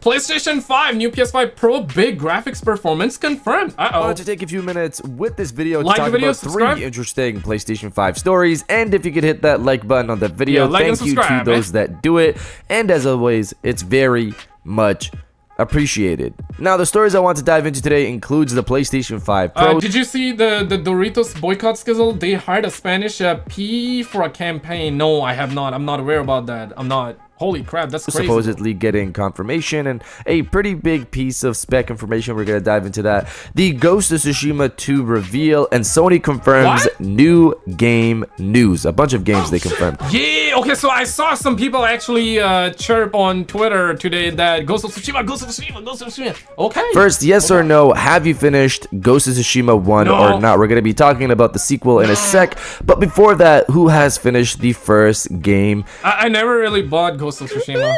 PlayStation 5, new PS5 Pro, big graphics performance confirmed. I wanted to take a few minutes with this video to Like talk the video, about subscribe. 3 interesting PlayStation 5 stories, and if you could hit that like button on that video, Yeah, like and thank you to subscribe, those that do it, and as always, it's very much appreciated. Now, the stories I want to dive into today includes the PlayStation 5 Pro. Did you see the Doritos boycott SKizzle? They hired a Spanish P for a campaign. No, I have not. I'm not aware about that. I'm not. Holy crap, that's crazy. Supposedly getting confirmation and a pretty big piece of spec information. We're gonna dive into that. The Ghost of Tsushima 2 reveal, and Sony confirms new game news. A bunch of games they confirmed. Yeah, okay, so I saw some people actually chirp on Twitter today that Ghost of Tsushima. Okay. First, yes or no, have you finished Ghost of Tsushima 1 or not? We're gonna be talking about the sequel in a sec, but before that, who has finished the first game? I never really bought Ghost of Tsushima.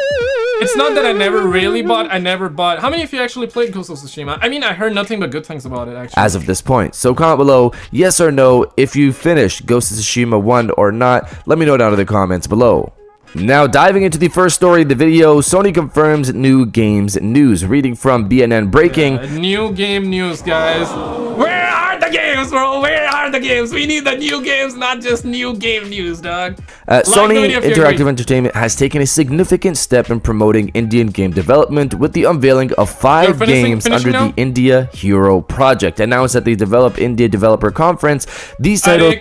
It's not that I never really bought, I never bought. How many of you actually played Ghost of Tsushima? I mean, I heard nothing but good things about it, actually. As of this point. So comment below, yes or no, if you finished Ghost of Tsushima 1 or not. Let me know down in the comments below. Now, diving into the first story of the video, Sony confirms new games news. Reading from BNN Breaking. New game news, guys. Where are the games, bro? Where are the games? We need the new games, not just new game news, dog. Sony Interactive Entertainment has taken a significant step in promoting Indian game development with the unveiling of 5 games under the India Hero Project. Announced at the Develop India Developer Conference, these titles...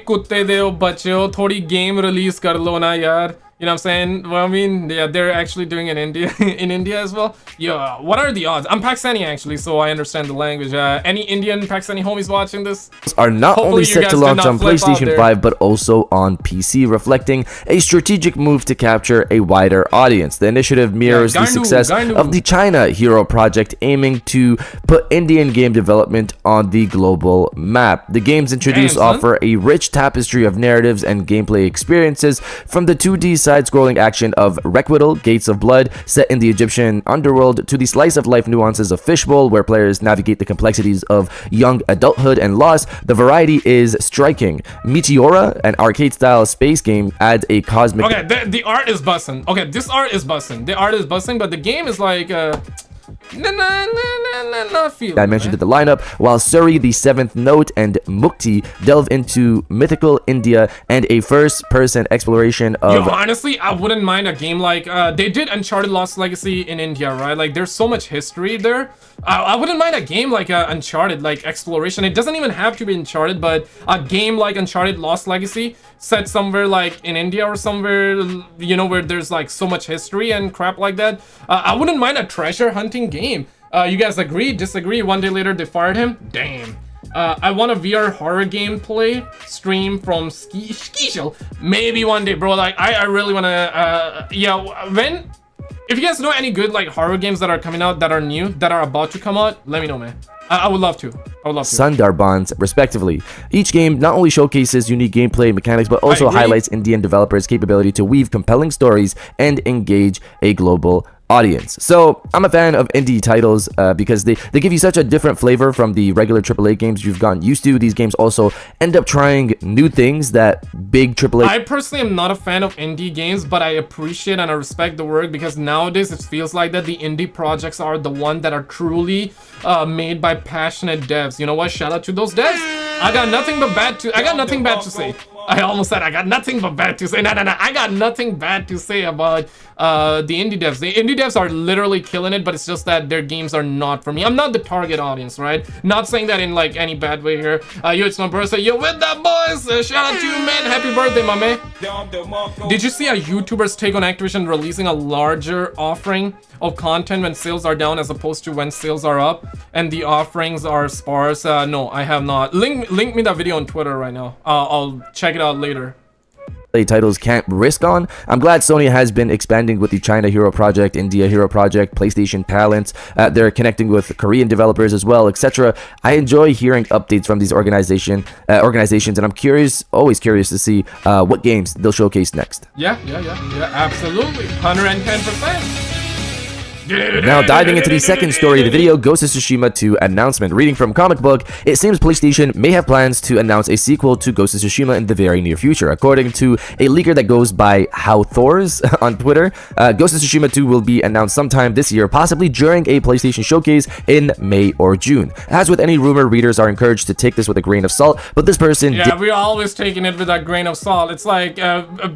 You know what I'm saying? Well, I mean, yeah, they're actually doing it in India, in India as well. Yeah, what are the odds? I'm Pakistani actually, so I understand the language. Any Indian Pakistani homies watching this? Are not only set to launch on PlayStation 5, but also on PC, reflecting a strategic move to capture a wider audience. The initiative mirrors the success of the China Hero Project, aiming to put Indian game development on the global map. The games introduced offer a rich tapestry of narratives and gameplay experiences, from the 2D side-scrolling action of Requital, Gates of Blood, set in the Egyptian underworld, to the slice-of-life nuances of Fishbowl, where players navigate the complexities of young adulthood and loss. The variety is striking. Meteora, an arcade-style space game, adds a cosmic... Okay, the art is bussin'. Okay, this art is bussin'. The art is bussin', but the game is like... I mentioned at the lineup, while Surrey, the Seventh Note, and Mukti delve into mythical India and a first-person exploration of... Yo, honestly, I wouldn't mind a game like... they did Uncharted Lost Legacy in India, right? Like, there's so much history there. I wouldn't mind a game like Uncharted, like exploration. It doesn't even have to be Uncharted, but a game like Uncharted Lost Legacy set somewhere like in India or somewhere, you know, where there's like so much history and crap like that. I wouldn't mind a treasure hunting game. You guys agree? Disagree? One day later they fired him? Damn. I want a VR horror gameplay stream from SKizzle. Maybe one day, bro. Like, I really wanna, yeah, if you guys know any good like horror games that are coming out, that are new, that are about to come out, let me know, man. I would love to. I would love to. Sundarbans, respectively. Each game not only showcases unique gameplay mechanics, but also highlights Indian developers' capability to weave compelling stories and engage a global audience. So I'm a fan of indie titles because they give you such a different flavor from the regular AAA games you've gotten used to. These games also end up trying new things that big AAA... I personally am not a fan of indie games, but I appreciate and I respect the work, because nowadays it feels like that the indie projects are the ones that are truly made by passionate devs. You know what? Shout out to those devs. I got nothing bad to say. I almost said I got nothing but bad to say. No. I got nothing bad to say about the indie devs. The indie devs are literally killing it, but it's just that their games are not for me. I'm not the target audience, right? Not saying that in like any bad way here. Yo, it's my birthday. Yo, with that, boys. Shout out to you, man. Happy birthday, my man. Did you see a YouTuber's take on Activision releasing a larger offering of content when sales are down as opposed to when sales are up, and the offerings are sparse? No, I have not. Link me that video on Twitter right now. I'll check it out later. Titles can't risk on. I'm glad Sony has been expanding with the China Hero Project, India Hero Project, PlayStation Talents. They're connecting with Korean developers as well, etc. I enjoy hearing updates from these organizations, and I'm always curious to see what games they'll showcase next. Yeah, absolutely, 110%. Now diving into the second story of the video, Ghost of Tsushima 2 announcement. Reading from Comic Book, it seems PlayStation may have plans to announce a sequel to Ghost of Tsushima in the very near future. According to a leaker that goes by How Thors on Twitter, Ghost of Tsushima 2 will be announced sometime this year, possibly during a PlayStation showcase in May or June. As with any rumor, readers are encouraged to take this with a grain of salt, but this person... Yeah, we're always taking it with a grain of salt. It's like,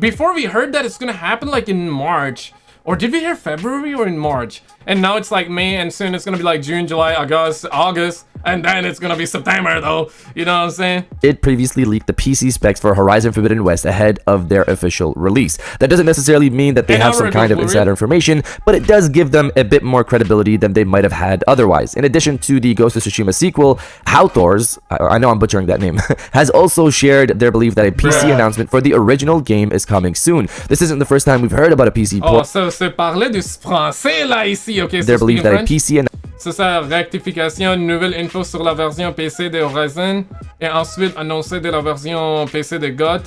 before we heard that it's gonna happen like in March, or did we hear February or in March? And now it's like May, and soon it's gonna be like June, July, August, and then it's gonna be September though. You know what I'm saying? It previously leaked the PC specs for Horizon Forbidden West ahead of their official release. That doesn't necessarily mean that they have some kind of insider information, but it does give them a bit more credibility than they might have had otherwise. In addition to the Ghost of Tsushima sequel, Hawthors, I know I'm butchering that name, has also shared their belief that a PC announcement for the original game is coming soon. This isn't the first time we've heard about a PC port. Oh, ça se parlait du français là ici. Okay, their belief that a PC c'est ça, rectification, une nouvelle info sur la version PC de Horizon et ensuite annoncé de la version PC de GOT.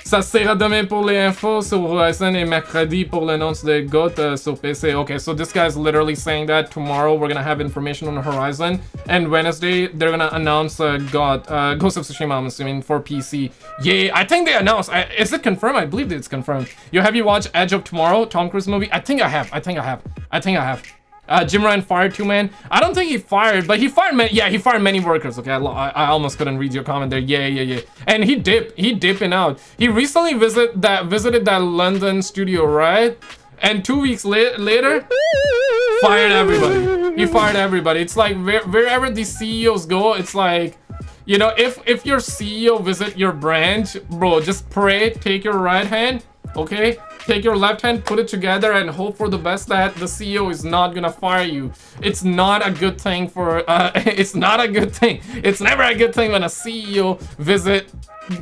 Ça sera demain pour les infos sur Horizon et mercredi pour l'annonce de GOT sur PC. Okay, so this guy's literally saying that tomorrow we're gonna have information on Horizon, and Wednesday they're gonna announce GOT, Ghost of Tsushima, I'm assuming, for PC. Yeah, I think they announced. Is it confirmed? I believe it's confirmed. Have you watched Edge of Tomorrow, Tom Cruise movie? I think I have. Jim Ryan fired two men. I don't think he fired, but he fired many. Yeah, he fired many workers. Okay, I almost couldn't read your comment there. Yeah. And he dipping out. He recently visited that London studio, right? And 2 weeks later, fired everybody. He fired everybody. It's like wherever these CEOs go, it's like, you know, if your CEO visit your branch, bro, just pray, take your right hand, okay? Take your left hand, put it together, and hope for the best that the CEO is not gonna fire you. It's not a good thing for, it's not a good thing. It's never a good thing when a CEO visit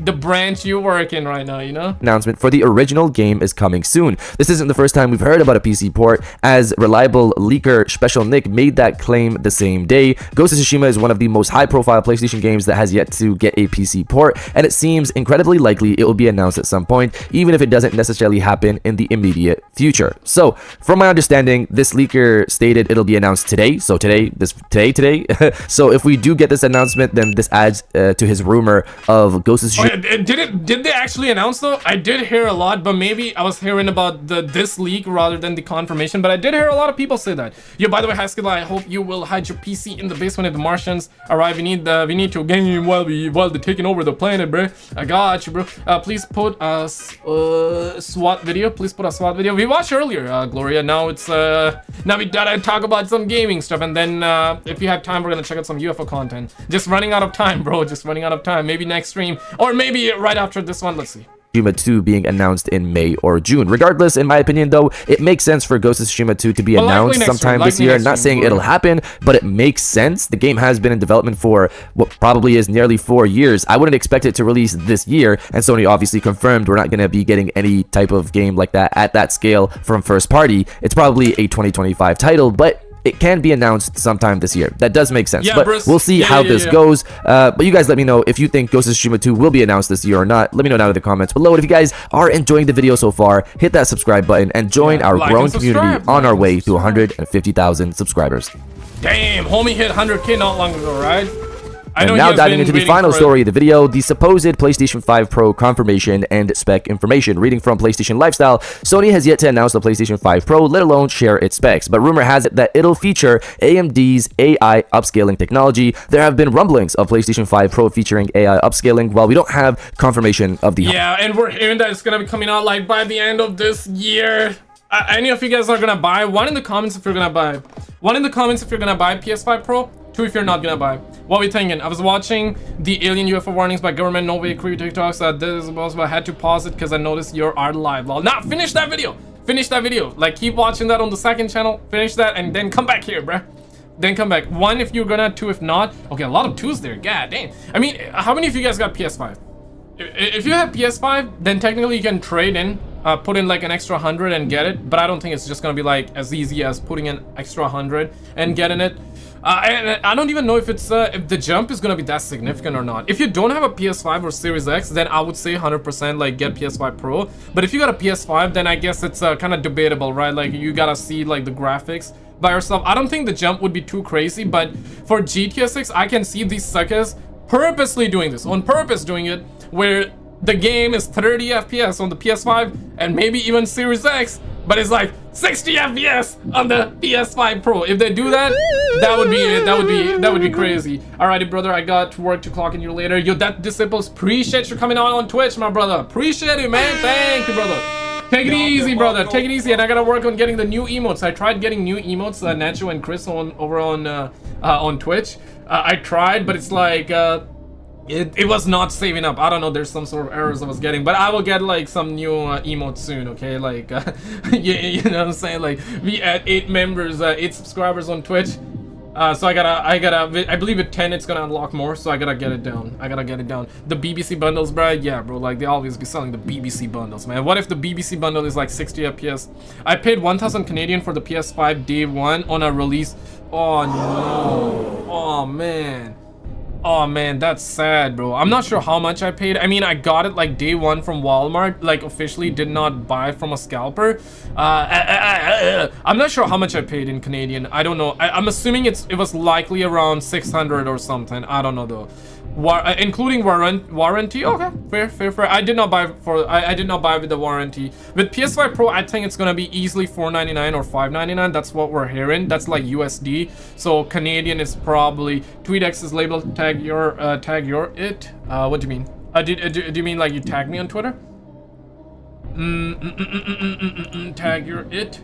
the branch you work in right now, you know? Announcement for the original game is coming soon. This isn't the first time we've heard about a PC port, as reliable leaker Special Nick made that claim the same day. Ghost of Tsushima is one of the most high-profile PlayStation games that has yet to get a PC port, and it seems incredibly likely it will be announced at some point, even if it doesn't necessarily happen in the immediate future. So, from my understanding, this leaker stated it'll be announced today. So today. So if we do get this announcement, then this adds to his rumor of Ghost of Tsushima. Oh, yeah, did they actually announce though? I did hear a lot, but maybe I was hearing about this leak rather than the confirmation. But I did hear a lot of people say that. Yo, by the way, SKizzle, I hope you will hide your PC in the basement if the Martians arrive. We need to game while they're taking over the planet, bro. I got you, bro. Please put a SWAT video. Please put a SWAT video. We watched earlier, Gloria. Now it's now we gotta talk about some gaming stuff, and then if you have time, we're gonna check out some UFO content. Just running out of time, bro. Just running out of time. Maybe next stream. Or maybe right after this one, let's see. Tsushima 2 being announced in May or June. Regardless, in my opinion though, it makes sense for Ghost of Tsushima 2 to be announced sometime this year. Not saying it'll happen, but it makes sense. The game has been in development for what probably is nearly 4 years. I wouldn't expect it to release this year, and Sony obviously confirmed we're not going to be getting any type of game like that at that scale from first party. It's probably a 2025 title, but it can be announced sometime this year. That does make sense, but we'll see how this goes. But you guys let me know if you think Ghost of Tsushima 2 will be announced this year or not. Let me know down in the comments below. And if you guys are enjoying the video so far, hit that subscribe button and join our growing community on our way to 150,000 subscribers. Damn, homie hit 100K not long ago, right? And now diving into the final story of the video, the supposed PlayStation 5 Pro confirmation and spec information. Reading from PlayStation Lifestyle, Sony has yet to announce the PlayStation 5 Pro, let alone share its specs. But rumor has it that it'll feature AMD's AI upscaling technology. There have been rumblings of PlayStation 5 Pro featuring AI upscaling, while we don't have confirmation of the... Yeah, and we're hearing that it's gonna be coming out like by the end of this year. Any of you guys are gonna buy? One in the comments if you're gonna buy. One in the comments if you're gonna buy PS5 Pro. Two if you're not gonna buy. What are we thinking? I was watching the alien UFO warnings by government Norway crew TikToks that this was, but I had to pause it because I noticed you are live. Lol. Now finish that video. Finish that video. Like keep watching that on the second channel. Finish that and then come back here, bruh. Then come back. One if you're gonna, two if not. Okay, a lot of twos there. God damn. I mean, how many of you guys got PS5? If you have PS5, then technically you can trade in. Put in like an extra 100 and get it, but I don't think it's just gonna be like as easy as putting in extra 100 and getting it. And I don't even know if it's if the jump is gonna be that significant or not. If you don't have a PS5 or Series X, then I would say 100% like get PS5 Pro. But if you got a PS5, then I guess it's kind of debatable, right? Like you gotta see like the graphics by yourself. I don't think the jump would be too crazy, but for GTA 6, I can see these suckers purposely doing this, on purpose doing it, where the game is 30 FPS on the PS5 and maybe even Series X, but it's like 60 FPS on the PS5 Pro. If they do that, that would be it. That would be crazy. Alrighty, brother, I got to work to clock in you later. Yo, that disciples, appreciate you coming on Twitch, my brother. Appreciate it, man. Thank you, brother. Take it easy, brother. Take it easy, and I gotta work on getting the new emotes. I tried getting new emotes, Nacho and Chris over on Twitch. I tried, but it's like it was not saving up. I don't know, there's some sort of errors I was getting, but I will get like some new emotes soon, okay? Like you know what I'm saying? Like we at 8 members, 8 subscribers on Twitch. So I believe at 10 it's gonna unlock more, so I gotta get it down. The BBC bundles, bro, yeah, bro, like they always be selling the BBC bundles, man. What if the BBC bundle is like 60 FPS? I paid 1,000 Canadian for the PS5 day 1 on a release. Oh no, oh man, that's sad, bro. I'm not sure how much I paid. I mean, I got it like day 1 from Walmart, like officially did not buy from a scalper. I'm not sure how much I paid in Canadian. I don't know. I'm assuming it was likely around 600 or something. I don't know though. Including warranty. Okay, fair. I did not buy with the warranty. With PS5 Pro, I think it's gonna be easily $499 or $599. That's what we're hearing. That's like USD. So Canadian is probably TweetX is labeled tag your it. What do you mean? Do you mean like you tag me on Twitter? Tag your it.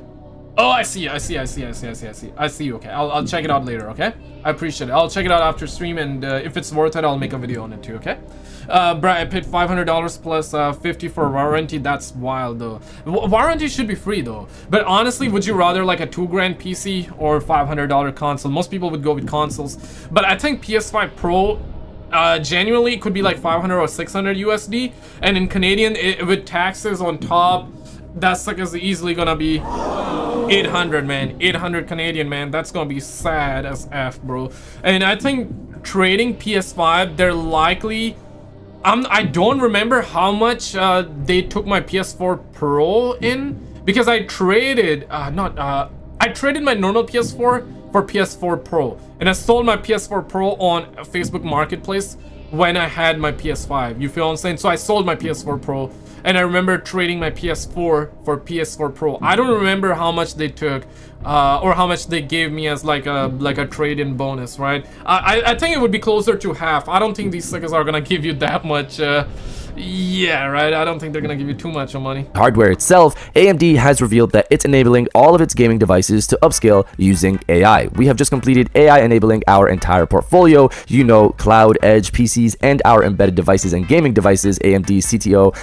Oh, I see. I see you. Okay, I'll check it out later. Okay, I appreciate it. I'll check it out after stream, and if it's worth it, I'll make a video on it too. Okay. Bruh, I paid $500 plus 50 for warranty. That's wild though. Warranty should be free though. But honestly, would you rather like a $2,000 PC or $500 console? Most people would go with consoles, but I think PS5 Pro. Genuinely, it could be like 500 or 600 USD, and in Canadian, with taxes on top, that's like is easily gonna be 800, man. 800 Canadian, man. That's gonna be sad as F, bro. And I think trading PS5, they're likely. I don't remember how much they took my PS4 Pro in, because I traded I traded my normal PS4 for PS4 Pro, and I sold my PS4 Pro on Facebook Marketplace when I had my PS5. You feel what I'm saying? So I sold my PS4 Pro, and I remember trading my PS4 for PS4 Pro. I don't remember how much they took or how much they gave me as like a trade-in bonus, right? I think it would be closer to half. I don't think these suckers are gonna give you that much. Yeah, right. I don't think they're gonna give you too much of money. Hardware itself, AMD has revealed that it's enabling all of its gaming devices to upscale using AI. We have just completed AI enabling our entire portfolio. You know, cloud, edge, PCs, and our embedded devices and gaming devices. AMD CTO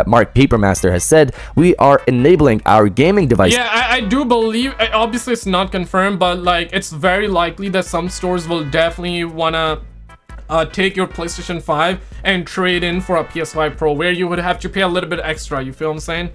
Mark Papermaster has said we are enabling our gaming devices. Yeah, I do believe. Obviously, it's not confirmed, but like it's very likely that some stores will definitely wanna take your PlayStation 5 and trade in for a PS5 Pro, where you would have to pay a little bit extra. You feel what I'm saying?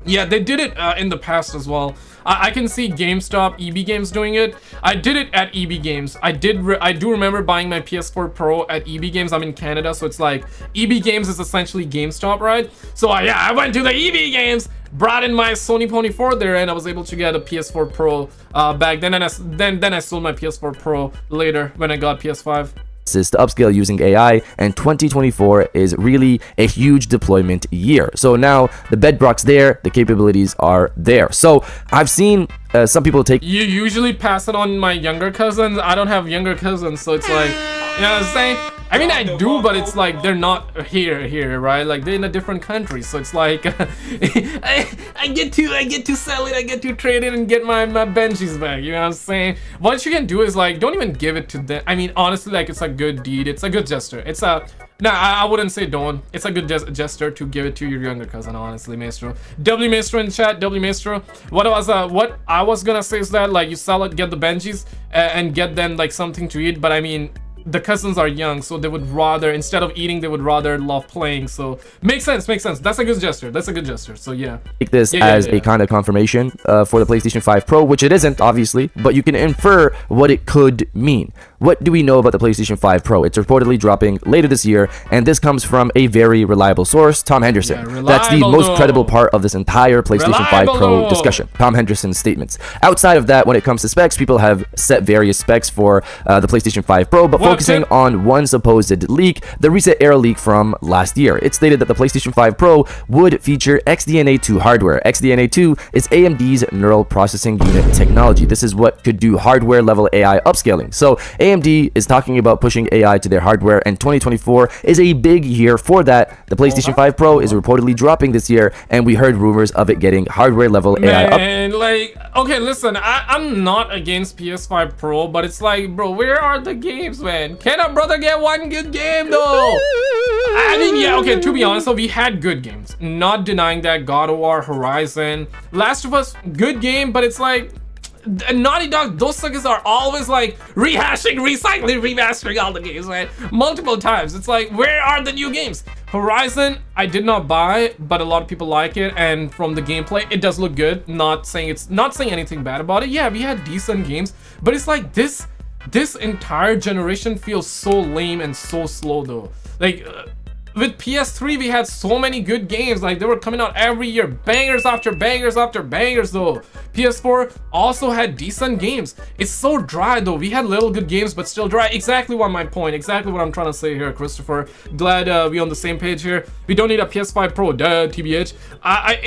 Yeah, they did it in the past as well. I can see GameStop, EB Games doing it. I did it at EB Games. I do remember buying my PS4 Pro at EB Games. I'm in Canada, so it's like EB Games is essentially GameStop, right? So yeah, I went to the EB Games, brought in my Sony Pony 4 there, and I was able to get a PS4 Pro back then. And then I sold my PS4 Pro later when I got PS5. To upscale using AI, and 2024 is really a huge deployment year. So now the bedrock's there, the capabilities are there. So I've seen some people take. You usually pass it on my younger cousins. I don't have younger cousins, so it's like, you know what I'm saying? I mean, I do, but it's like they're not here, right? Like they're in a different country, so it's like I get to sell it, I get to trade it and get my Benjis back. You know what I'm saying? What you can do is like, don't even give it to them. I mean, honestly, like it's a good deed. It's a good gesture. It's a I wouldn't say don't. It's a good gesture to give it to your younger cousin. Honestly, Maestro. W Maestro in chat. W Maestro. What I was gonna say is that like you sell it, get the Benjis, and get them like something to eat. But I mean, the cousins are young, so they would rather, instead of eating, they would rather love playing. So makes sense. That's a good gesture. So yeah, take this as a kind of confirmation for the PlayStation 5 Pro, which it isn't, obviously, but you can infer what it could mean. What do we know about the PlayStation 5 Pro? It's reportedly dropping later this year, and this comes from a very reliable source, Tom Henderson. That's the most credible part of this entire PlayStation 5 Pro discussion, Tom Henderson's statements. Outside of that, when it comes to specs, people have set various specs for the PlayStation 5 Pro, but focusing on one supposed leak, the recent Air leak from last year. It stated that the PlayStation 5 Pro would feature XDNA2 hardware. XDNA2 is AMD's neural processing unit technology. This is what could do hardware level AI upscaling. So AMD is talking about pushing AI to their hardware, and 2024 is a big year for that. The PlayStation 5 Pro is reportedly dropping this year, and we heard rumors of it getting hardware level AI up. And like, okay, listen, I'm not against PS5 Pro, but it's like, bro, where are the games, man? Can a brother get one good game though? I mean, yeah, okay, to be honest, so we had good games. Not denying that. God of War, Horizon, Last of Us, good game, but it's like, Naughty Dog, those suckers are always like rehashing, recycling, remastering all the games, man, multiple times. It's like, where are the new games? Horizon, I did not buy, but a lot of people like it, and from the gameplay, it does look good. Not saying anything bad about it. Yeah, we had decent games, but it's like this entire generation feels so lame and so slow though. Like with PS3, we had so many good games, like they were coming out every year, bangers after bangers after bangers though. PS4 also had decent games. It's so dry though. We had little good games, but still dry. Exactly what my point, exactly what I'm trying to say here, Christopher. Glad we on the same page here. We don't need a PS5 Pro, duh, TBH. I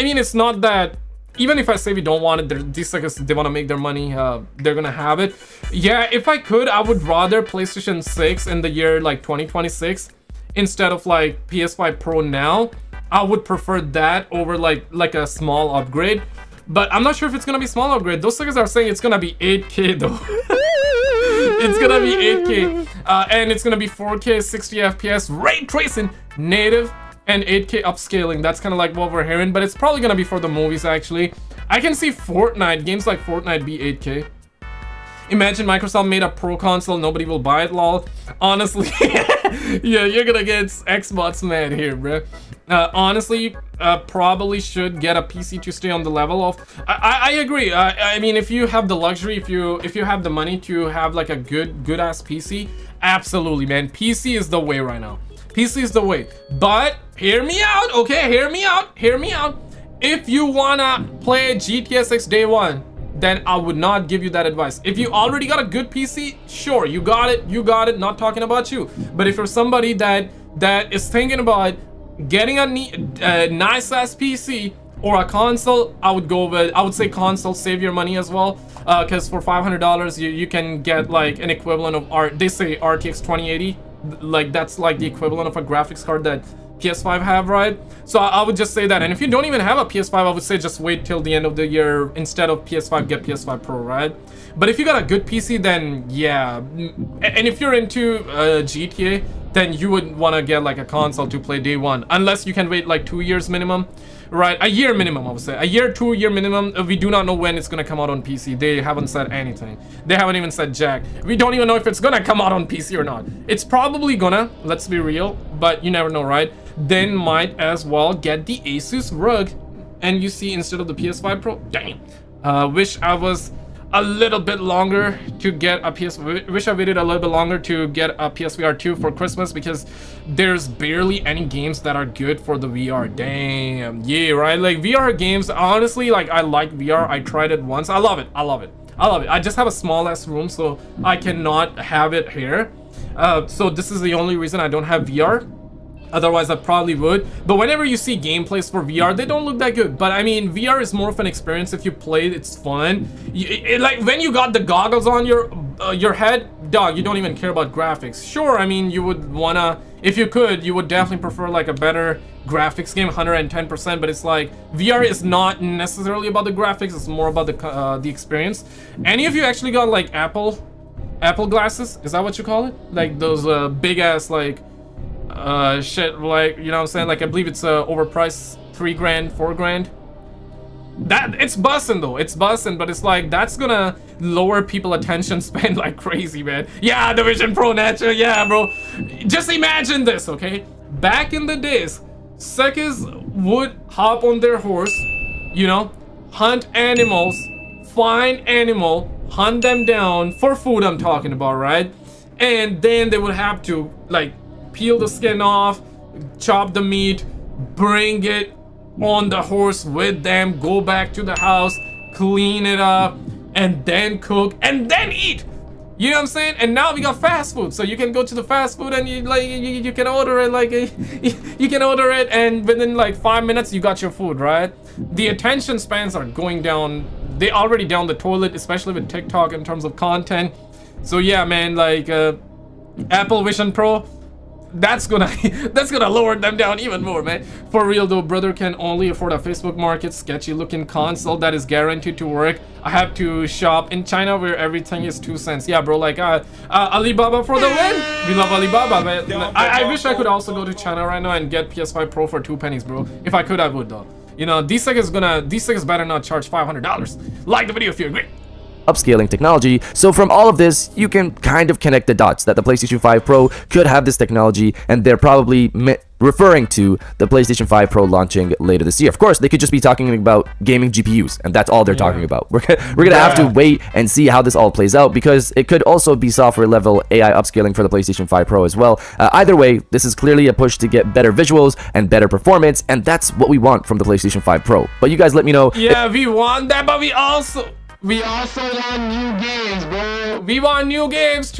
mean, it's not that. Even if I say we don't want it, these suckers, they want to make their money, they're gonna have it. Yeah, if I could, I would rather PlayStation 6 in the year like 2026 instead of like PS5 Pro now. I would prefer that over like a small upgrade. But I'm not sure if it's gonna be small upgrade. Those suckers are saying it's gonna be 8K though. It's gonna be 8K. And it's gonna be 4K, 60 FPS, ray tracing, native, and 8K upscaling. That's kind of like what we're hearing, but it's probably gonna be for the movies actually. I can see Fortnite, games like Fortnite be 8K. Imagine Microsoft made a pro console, nobody will buy it, lol. Honestly, yeah, you're gonna get Xbox mad here, bro. Honestly, probably should get a PC to stay on the level of. I agree. I mean, if you have the luxury, if you have the money to have like a good ass PC, absolutely, man. PC is the way right now. PC is the way. But hear me out, okay? Hear me out. If you wanna play GTA 6 day one, then I would not give you that advice. If you already got a good PC, sure, you got it, not talking about you. But if you're somebody that is thinking about getting a nice ass PC or a console, I would say console, save your money as well. Because for $500 you can get like an equivalent of they say RTX 2080. Like that's like the equivalent of a graphics card that PS5 have, right? So I would just say that. And if you don't even have a PS5, I would say just wait till the end of the year. Instead of PS5, get PS5 Pro, right? But if you got a good PC, then yeah. And if you're into GTA, then you would want to get like a console to play day one, unless you can wait like 2 years minimum, right? A year minimum, I would say. A year, 2 year minimum. We do not know when it's gonna come out on PC. They haven't said anything. They haven't even said jack. We don't even know if it's gonna come out on PC or not. It's probably gonna, let's be real, but you never know, right? Then might as well get the Asus ROG. And you see, instead of the PS5 Pro, damn. Wish I was a little bit longer to get a wish I waited a little bit longer to get a PSVR 2 for Christmas, because there's barely any games that are good for the VR. Damn, yeah, right? Like VR games, honestly, like I like VR. I tried it once. I love it. I just have a small ass room, so I cannot have it here. So this is the only reason I don't have VR. Otherwise I probably would. But whenever you see gameplays for VR, they don't look that good. But I mean, VR is more of an experience. If you play it, it's fun. Like when you got the goggles on your head, dog, you don't even care about graphics. Sure, I mean, you would wanna, if you could, you would definitely prefer like a better graphics game, 110%. But it's like VR is not necessarily about the graphics. It's more about the experience. Any of you actually got like Apple glasses? Is that what you call it? Like those big ass like shit, like, you know what I'm saying? Like I believe it's overpriced, $3 grand, $4 grand. That it's bussin' though, it's bussin', but it's like that's gonna lower people attention span like crazy, man. Yeah, the Vision Pro Natural, yeah, bro. Just imagine this, okay? Back in the days, suckers would hop on their horse, you know, hunt animals, find animal, hunt them down for food. I'm talking about, right? And then they would have to like peel the skin off, chop the meat, bring it on the horse with them, go back to the house, clean it up, and then cook and then eat. You know what I'm saying? And now we got fast food, so you can go to the fast food and you can order it like you can order it, and within like 5 minutes you got your food, right? The attention spans are going down. They already down the toilet, especially with TikTok in terms of content. So yeah, man, like Apple Vision Pro, that's gonna lower them down even more, man. For real though, brother can only afford a Facebook Market sketchy looking console that is guaranteed to work. I have to shop in China where everything is 2 cents. Yeah, bro, like Alibaba for the win. We love Alibaba, man. I wish I could also go to China right now and get PS5 Pro for 2 pennies, bro. If I could, I would though. You know, these suckers better not charge $500. Like the video if you agree. Upscaling technology. So from all of this, you can kind of connect the dots that the PlayStation 5 Pro could have this technology, and they're probably referring to the PlayStation 5 Pro launching later this year. Of course, they could just be talking about gaming GPUs, and that's all they're talking about. We're gonna have to wait and see how this all plays out, because it could also be software level AI upscaling for the PlayStation 5 Pro as well. Either way, this is clearly a push to get better visuals and better performance, and that's what we want from the PlayStation 5 Pro. But you guys let me know. Yeah, we want that, but we also want new games, bro. We want new games too.